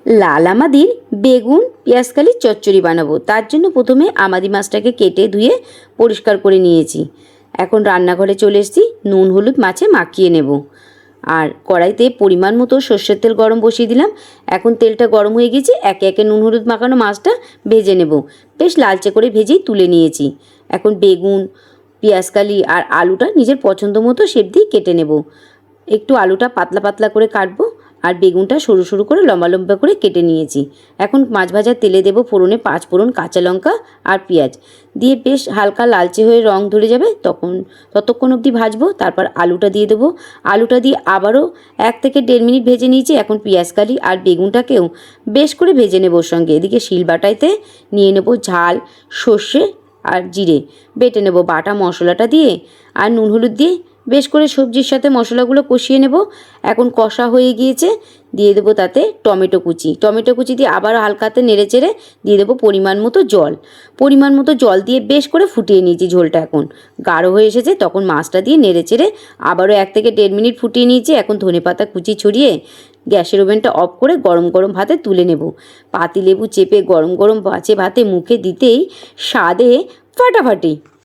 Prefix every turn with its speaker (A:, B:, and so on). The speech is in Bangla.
A: লাল আমাদির বেগুন পেঁয়াজকালির চচ্চড়ি বানাবো। তার জন্য প্রথমে আমাদি মাছটাকে কেটে ধুয়ে পরিষ্কার করে নিয়েছি। এখন রান্নাঘরে চলে এসেছি, নুন হলুদ মাছে মাখিয়ে নেব। আর কড়াইতে পরিমাণ মতো সর্ষের তেল গরম বসিয়ে দিলাম। এখন তেলটা গরম হয়ে গেছে, একে একে নুন হলুদ মাখানো মাছটা ভেজে নেব। বেশ লালচে করে ভেজেই তুলে নিয়েছি। এখন বেগুন পেঁয়াজকালি আর আলুটা নিজের পছন্দ মতো শেপ দিয়ে কেটে নেব। একটু আলুটা পাতলা পাতলা করে কাটবো আর বেগুনটা সরু সরু করে লম্বা লম্বা করে কেটে নিয়েছি। এখন মাছ ভাজার তেলে দেবো ফোড়নে 5 ফোড়ন, কাঁচা লঙ্কা আর পেঁয়াজ দিয়ে বেশ হালকা লালচে হয়ে রং ধরে যাবে ততক্ষণ অবধি ভাজবো। তারপর আলুটা দিয়ে দেবো। আলুটা দিয়ে আবারও 1 থেকে 1.5 মিনিট ভেজে নিয়েছি। এখন পেঁয়াজকালি আর বেগুনটাকেও বেশ করে ভেজে নেবো। ওর সঙ্গে এদিকে শিলবাটাইতে নিয়ে নেবো ঝাল, সর্ষে আর জিরে বেটে নেব। বাটা মশলাটা দিয়ে আর নুন হলুদ দিয়ে বেশ করে সবজির সাথে মশলাগুলো কষিয়ে নেব। এখন কষা হয়ে গিয়েছে, দিয়ে দেবো তাতে টমেটো কুচি দিয়ে আবারও হালকাতে নেড়ে চেড়ে দিয়ে দেবো পরিমাণ মতো জল দিয়ে বেশ করে ফুটিয়ে নিয়েছি। ঝোলটা এখন গাঢ় হয়ে এসেছে, তখন মাছটা দিয়ে নেড়ে চেড়ে আবারও 1 থেকে 1.5 মিনিট ফুটিয়ে নিয়েছি। এখন ধনেপাতা কুচি ছড়িয়ে গ্যাসের ওভেনটা অফ করে গরম গরম ভাতে তুলে নেব। পাতিলেবু চেপে গরম গরম ভাতে মুখে দিতেই স্বাদে ফাটাফাটি।